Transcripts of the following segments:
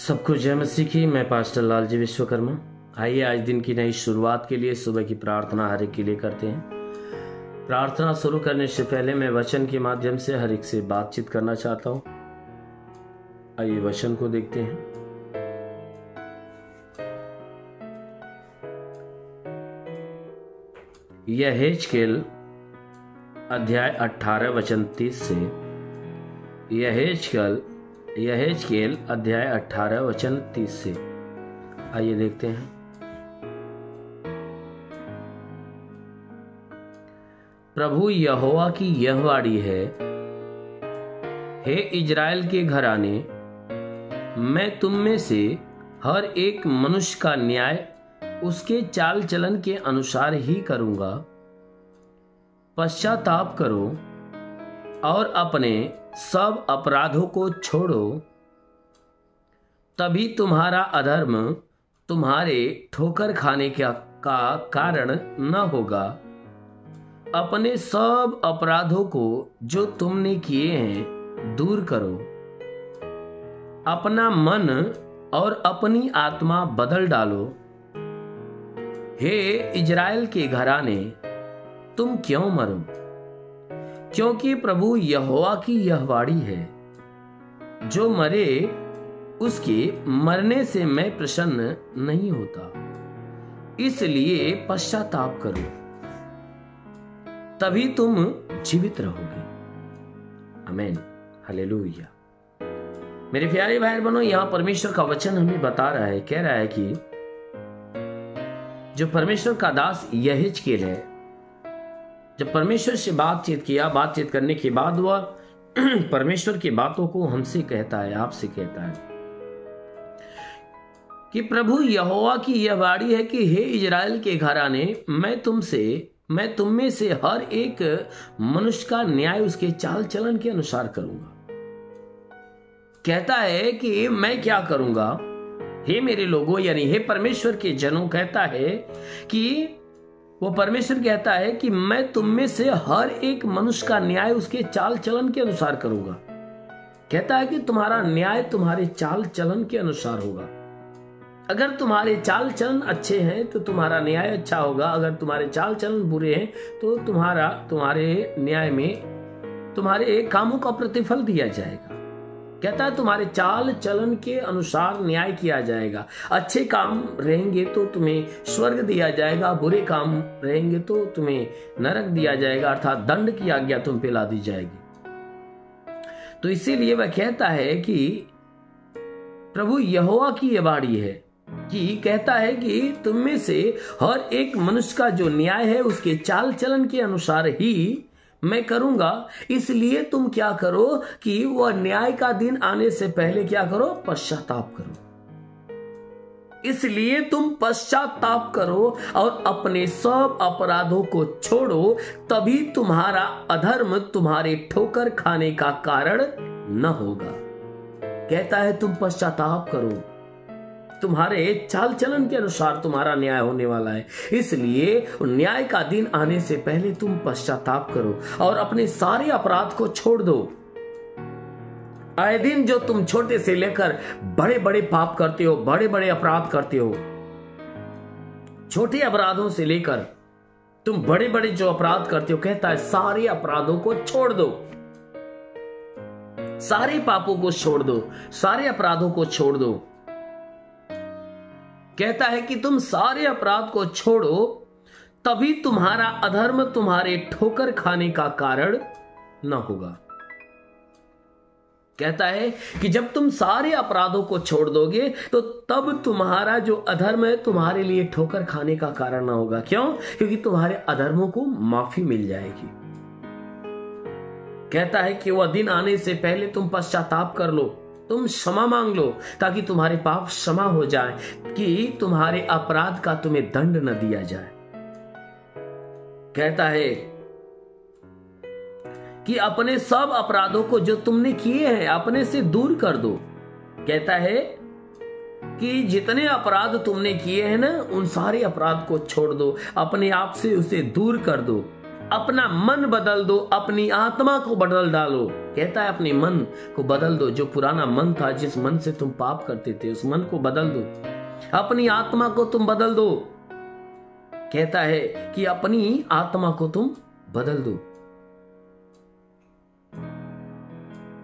सबको जय मसीह की। मैं पास्टर लालजी विश्वकर्मा। आइए आज दिन की नई शुरुआत के लिए सुबह की प्रार्थना हर एक के लिए करते हैं। प्रार्थना शुरू करने से पहले मैं वचन के माध्यम से हर एक से बातचीत करना चाहता हूं। आइए वचन को देखते हैं। यहेजकेल अध्याय 18 वचन 30 से। यहेजकेल अध्याय 18 वचन 30 से। आइए देखते हैं। प्रभु यहोवा की यह वाणी है, हे इजराइल के घराने, मैं तुम में से हर एक मनुष्य का न्याय उसके चाल चलन के अनुसार ही करूंगा। पश्चाताप करो और अपने सब अपराधों को छोड़ो, तभी तुम्हारा अधर्म तुम्हारे ठोकर खाने का कारण न होगा। अपने सब अपराधों को जो तुमने किए हैं दूर करो। अपना मन और अपनी आत्मा बदल डालो। हे इजराइल के घराने, तुम क्यों मरो? क्योंकि प्रभु यहोवा की यह वाणी है, जो मरे उसके मरने से मैं प्रसन्न नहीं होता। इसलिए पश्चाताप करो, तभी तुम जीवित रहोगे। आमीन, हालेलुया। मेरे प्यारे भाई बहनों, यहां परमेश्वर का वचन हमें बता रहा है, कह रहा है कि जो परमेश्वर का दास यहेजकेल है, जब परमेश्वर से बातचीत करने के बाद वह परमेश्वर की बातों को हमसे कहता है, आपसे कहता है कि प्रभु यहोवा की यह वाणी है कि हे इजराइल के घराने, मैं तुम में से हर एक मनुष्य का न्याय उसके चाल चलन के अनुसार करूंगा। कहता है कि मैं क्या करूंगा? हे मेरे लोगों, यानी हे परमेश्वर के जनों, कहता है कि वो परमेश्वर कहता है कि मैं तुम में से हर एक मनुष्य का न्याय उसके चाल चलन के अनुसार करूंगा। कहता है कि तुम्हारा न्याय तुम्हारे चाल चलन के अनुसार होगा। अगर तुम्हारे चाल चलन अच्छे हैं तो तुम्हारा न्याय अच्छा होगा। अगर तुम्हारे चाल चलन बुरे हैं तो तुम्हारे न्याय में तुम्हारे कामों का प्रतिफल दिया जाएगा। कहता है तुम्हारे चाल चलन के अनुसार न्याय किया जाएगा। अच्छे काम रहेंगे तो तुम्हें स्वर्ग दिया जाएगा, बुरे काम रहेंगे तो तुम्हें नरक दिया जाएगा, अर्थात दंड की आज्ञा तुम पे ला दी जाएगी। तो इसीलिए वह कहता है कि प्रभु यहोवा की यह वाणी है कि कहता है कि तुम में से हर एक मनुष्य का जो न्याय है उसके चाल चलन के अनुसार ही मैं करूंगा। इसलिए तुम क्या करो कि वह न्याय का दिन आने से पहले क्या करो? पश्चाताप करो। इसलिए तुम पश्चाताप करो और अपने सब अपराधों को छोड़ो, तभी तुम्हारा अधर्म तुम्हारे ठोकर खाने का कारण न होगा। कहता है तुम पश्चाताप करो, तुम्हारे चाल चलन के अनुसार तुम्हारा न्याय होने वाला है। इसलिए न्याय का दिन आने से पहले तुम पश्चाताप करो और अपने सारे अपराध को छोड़ दो। आए दिन जो तुम छोटे से लेकर बड़े बड़े पाप करते हो, बड़े बड़े अपराध करते हो, छोटे अपराधों से लेकर तुम बड़े बड़े जो अपराध करते हो, कहता है सारे अपराधों को छोड़ दो, सारे पापों को छोड़ दो, सारे अपराधों को छोड़ दो। कहता है कि तुम सारे अपराध को छोड़ो, तभी तुम्हारा अधर्म तुम्हारे ठोकर खाने का कारण न होगा। कहता है कि जब तुम सारे अपराधों को छोड़ दोगे तो तब तुम्हारा जो अधर्म है तुम्हारे लिए ठोकर खाने का कारण न होगा। क्यों? क्योंकि तुम्हारे अधर्मों को माफी मिल जाएगी। कहता है कि वह दिन आने से पहले तुम पश्चाताप कर लो, तुम क्षमा मांग लो, ताकि तुम्हारे पाप क्षमा हो जाए, कि तुम्हारे अपराध का तुम्हें दंड न दिया जाए। कहता है कि अपने सब अपराधों को जो तुमने किए हैं अपने से दूर कर दो। कहता है कि जितने अपराध तुमने किए हैं ना, उन सारे अपराध को छोड़ दो, अपने आप से उसे दूर कर दो। अपना मन बदल दो, अपनी आत्मा को बदल डालो। कहता है अपने मन को बदल दो। जो पुराना मन था, जिस मन से तुम पाप करते थे, उस मन को बदल दो। अपनी आत्मा को तुम बदल दो। कहता है कि अपनी आत्मा को तुम बदल दो।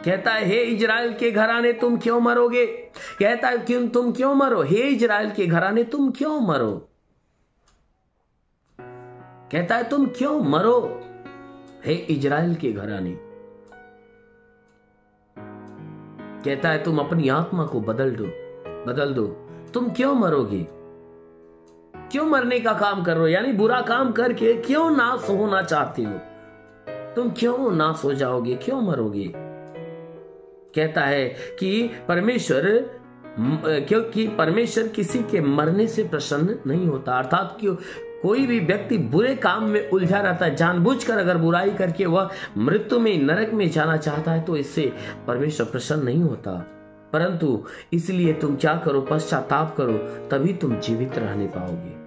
कहता है हे इजराइल के घराने तुम क्यों मरोगे। कहता है क्यों तुम क्यों मरो, हे इजराइल के घराने तुम क्यों मरो। कहता है तुम क्यों मरो, हे इजराइल के घराने। कहता है तुम अपनी आत्मा को बदल दो। तुम क्यों मरोगे, क्यों मरने का काम कर रहे हो, यानी बुरा काम करके क्यों नाश होना चाहते हो। तुम क्यों नाश हो जाओगे, क्यों मरोगे। कहता है कि क्योंकि परमेश्वर किसी के मरने से प्रसन्न नहीं होता। अर्थात कि कोई भी व्यक्ति बुरे काम में उलझा रहता है, जानबूझकर अगर बुराई करके वह मृत्यु में, नरक में जाना चाहता है, तो इससे परमेश्वर प्रसन्न नहीं होता। परंतु इसलिए तुम क्या करो, पश्चाताप करो, तभी तुम जीवित रहने पाओगे।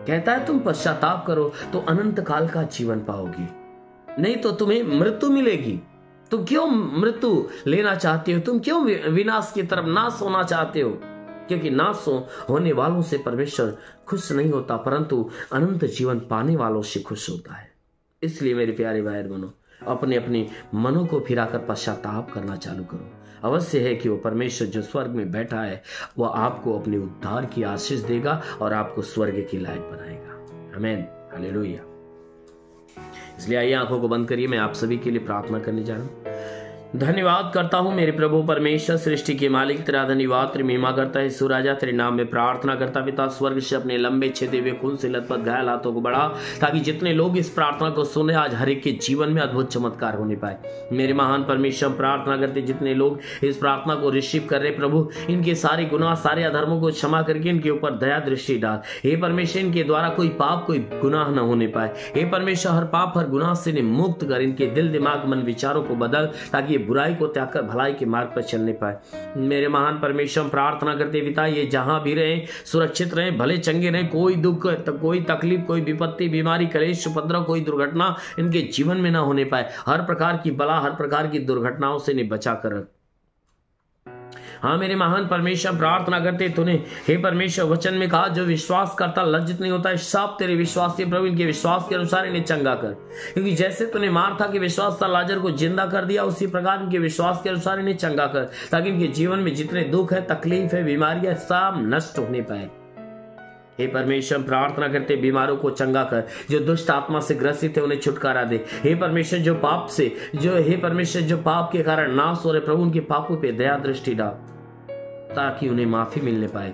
कहता है तुम पश्चाताप करो तो अनंत काल का जीवन पाओगे, नहीं तो तुम्हें मृत्यु मिलेगी। तुम क्यों मृत्यु लेना चाहते हो, तुम क्यों विनाश की तरफ, नाश होना चाहते हो। क्योंकि नाश होने वालों से परमेश्वर खुश नहीं होता, परंतु अनंत जीवन पाने वालों से खुश होता है। इसलिए मेरे प्यारे भाई बहनों, अपने अपने मनों को फिराकर पश्चाताप करना चालू करो। अवश्य है कि वो परमेश्वर जो स्वर्ग में बैठा है, वह आपको अपने उद्धार की आशीष देगा और आपको स्वर्ग के लायक बनाएगा। आमीन, हालेलुया। इसलिए आइए आंखों को बंद करिए, मैं आप सभी के लिए प्रार्थना करने जा रहा हूं। धन्यवाद करता हूं मेरे प्रभु परमेश्वर, सृष्टि के मालिक, तेरा धन्यवाद, तेरी महिमा करता है यीशु राजा। तेरे नाम में प्रार्थना करता पिता, स्वर्ग से अपने लंबे छेदे हुए खून से लथपथ घायल हाथों को बढ़ा, ताकि जितने लोग इस प्रार्थना को सुने, आज हर एक के जीवन में अद्भुत चमत्कार होने पाए। मेरे महान परमेश्वर, प्रार्थना करते जितने लोग इस प्रार्थना को रिसीव कर रहे प्रभु, इनके सारे गुनाह, सारे अधर्मों को क्षमा करके इनके ऊपर दया दृष्टि डाल। हे परमेश्वर, इनके द्वारा कोई पाप, कोई गुनाह न होने पाए। हे परमेश्वर, हर पाप, हर गुनाह से मुक्त कर, इनके दिल, दिमाग, मन, विचारों को बदल, ताकि बुराई को त्याग कर भलाई के मार्ग पर चलने पाए। मेरे महान परमेश्वर, प्रार्थना करते पिता, ये जहां भी रहे सुरक्षित रहे, भले चंगे रहे, कोई दुख, कोई तकलीफ, कोई विपत्ति, बीमारी, कलेश, उपद्रव, कोई दुर्घटना इनके जीवन में ना होने पाए। हर प्रकार की बला, हर प्रकार की दुर्घटनाओं से इन्हें बचा कर। हाँ मेरे महान परमेश्वर, प्रार्थना करते तूने हे परमेश्वर वचन में कहा, जो विश्वास करता लज्जित नहीं होता है। सब तेरे विश्वास के प्रभु, इनके विश्वास के अनुसार इन्हें चंगा कर। क्योंकि जैसे तूने मार्था के विश्वास था लाजर को जिंदा कर दिया, उसी प्रकार इनके विश्वास के अनुसार इन्हें चंगा कर, ताकि इनके जीवन में जितने दुख है, तकलीफ है, बीमारियां, सब नष्ट होने पाए। हे परमेश्वर, प्रार्थना करते बीमारों को चंगा कर, जो दुष्ट आत्मा से ग्रसित है उन्हें छुटकारा दे। हे परमेश्वर, जो पाप से, हे परमेश्वर, जो पाप के कारण नाश हो रहे प्रभु, उनके पापों पे दया दृष्टि डाल, ताकि उन्हें माफी मिलने पाए।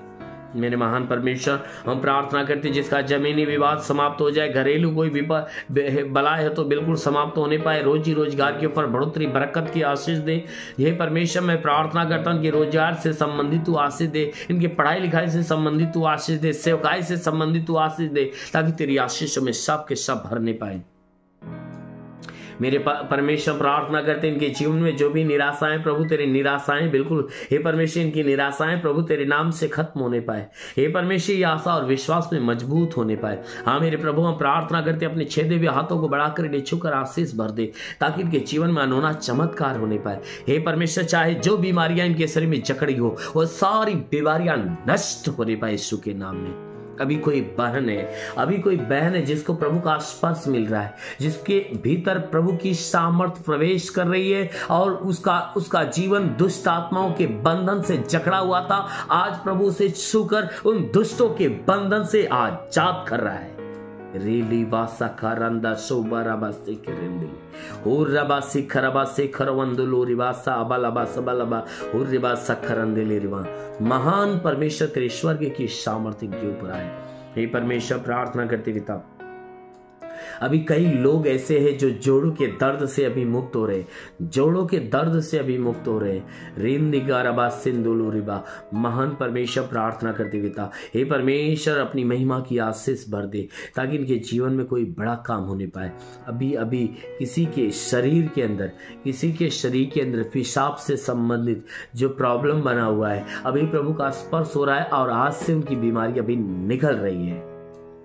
मेरे महान परमेश्वर, हम प्रार्थना करते जिसका जमीनी विवाद समाप्त हो जाए, घरेलू कोई बलाय है तो बिल्कुल समाप्त होने पाए, रोजी रोजगार के ऊपर बढ़ोतरी, बरकत की आशीष दे। हे परमेश्वर, मैं प्रार्थना करता हूँ कि रोजगार से संबंधित तू आशीष दे, इनके पढ़ाई लिखाई से संबंधित तू आशीष दे, सेवकाई से संबंधित तू आशीष दे, ताकि तेरी आशीषों में सब के सब भरने पाए। मेरे परमेश्वर, प्रार्थना करते इनके जीवन में जो भी निराशाएं प्रभु, तेरी निराशाएं बिल्कुल, हे परमेश्वर, इनकी निराशाएं प्रभु तेरे नाम से खत्म होने पाए। हे परमेश्वर, ये आशा और विश्वास में मजबूत होने पाए। हाँ मेरे प्रभु, हम प्रार्थना करते अपने छेदे हुए हाथों को बढ़ाकर इन्हें छूकर आशीष भर दे, ताकि इनके जीवन में अनोना चमत्कार होने पाए। हे परमेश्वर, चाहे जो बीमारियां इनके शरीर में जकड़ी हो, वो सारी बीमारियां नष्ट होने पाए यीशु के नाम में। अभी कोई बहन है जिसको प्रभु का स्पर्श मिल रहा है, जिसके भीतर प्रभु की सामर्थ प्रवेश कर रही है और उसका जीवन दुष्ट आत्माओं के बंधन से जकड़ा हुआ था, आज प्रभु से छूकर उन दुष्टों के बंधन से आजाद कर रहा है। रेली वासा करंदा सोबराबा से करेंदली ओरबा से खरबा से खरवंदलो रिवासा अबलबा सबलबा ओरबा सखरंदले रिवा। महान परमेश्वर तेरे स्वर्ग की सामर्थ्य के ऊपर आए। हे परमेश्वर, प्रार्थना करते पिता, अभी कई लोग ऐसे हैं जो जोड़ों के दर्द से अभी मुक्त हो रहे, जोड़ों के दर्द से अभी मुक्त हो रहे। रिंदिगारबा सिंदुलुरिबा। महान परमेश्वर, प्रार्थना करते पिता, हे परमेश्वर, अपनी महिमा की आशीष भर दे, ताकि इनके जीवन में कोई बड़ा काम होने पाए। अभी किसी के शरीर के अंदर पेशाब से संबंधित जो प्रॉब्लम बना हुआ है, अभी प्रभु का स्पर्श हो रहा है और आज से उनकी बीमारी अभी निकल रही है।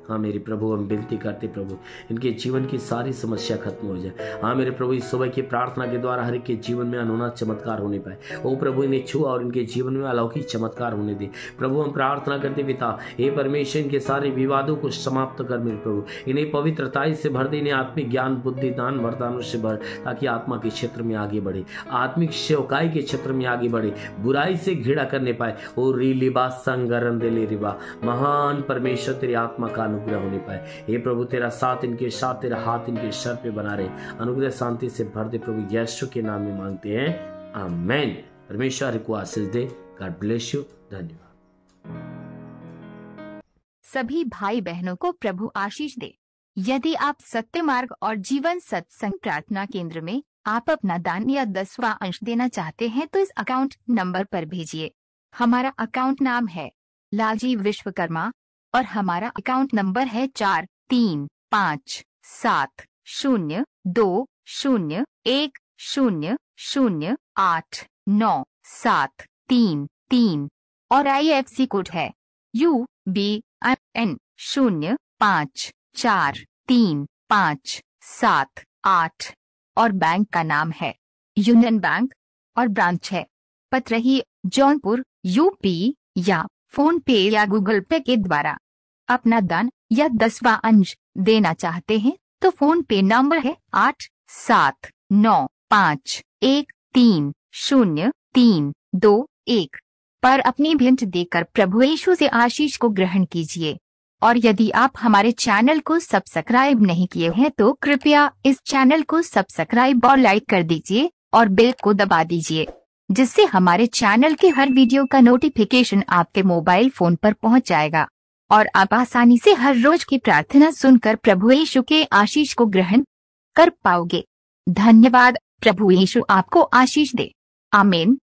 हाँ मेरे प्रभु, हम विनती करते प्रभु, इनके जीवन की सारी समस्या खत्म हो जाए। हाँ मेरे प्रभु, इस सुबह की प्रार्थना के द्वारा हर एक के जीवन में अनोना चमत्कार होने पाए। ओ प्रभु, इन्हें छुआ और इनके जीवन में अलौकिक चमत्कार होने दे प्रभु। हम प्रार्थना करते पिता, हे परमेश्वर, इनके सारे विवादों को समाप्त कर मेरे प्रभु, इन्हें पवित्रताई से भर दे, इन्हें आत्मिक ज्ञान बुद्धि दान वरदानों से भर, ताकि आत्मा के क्षेत्र में आगे बढ़े, आत्मिक सेवकाई के क्षेत्र में आगे बढ़े, बुराई से घृणा करने पाए। ओ रीलिबा संगरन दे ले रिबा, महान परमेश्वर तेरी आत्मा का अनुग्रह होने पाए। हे प्रभु, तेरा साथ इनके साथ, तेरा हाथ इनके सर पे बना रहे, अनुग्रह शांति से भर दे प्रभु। यीशु के नाम में मांगते हैं, आमीन। परमेश्वर को आशीष दे। God bless you. धन्यवाद। सभी भाई बहनों को प्रभु आशीष दे। यदि आप सत्य मार्ग और जीवन सत्संग प्रार्थना केंद्र में आप अपना दान या 10वां अंश देना चाहते हैं तो इस अकाउंट नंबर पर भेजिए। हमारा अकाउंट नाम है लालजी विश्वकर्मा और हमारा अकाउंट नंबर है 4357200100897333 और IFC कोड है UBIN 054357 और बैंक का नाम है यूनियन बैंक और ब्रांच है पतरही जौनपुर UP या फोन पे या गूगल पे के द्वारा अपना दान या 10वां अंश देना चाहते हैं तो फोन पे नंबर है 8795130321 पर अपनी भेंट देकर प्रभु यीशु से आशीष को ग्रहण कीजिए। और यदि आप हमारे चैनल को सब्सक्राइब नहीं किए हैं तो कृपया इस चैनल को सब्सक्राइब और लाइक कर दीजिए और बेल को दबा दीजिए, जिससे हमारे चैनल के हर वीडियो का नोटिफिकेशन आपके मोबाइल फोन पर पहुंच जाएगा और आप आसानी से हर रोज की प्रार्थना सुनकर प्रभु यीशु के आशीष को ग्रहण कर पाओगे। धन्यवाद। प्रभु यीशु आपको आशीष दे। आमीन।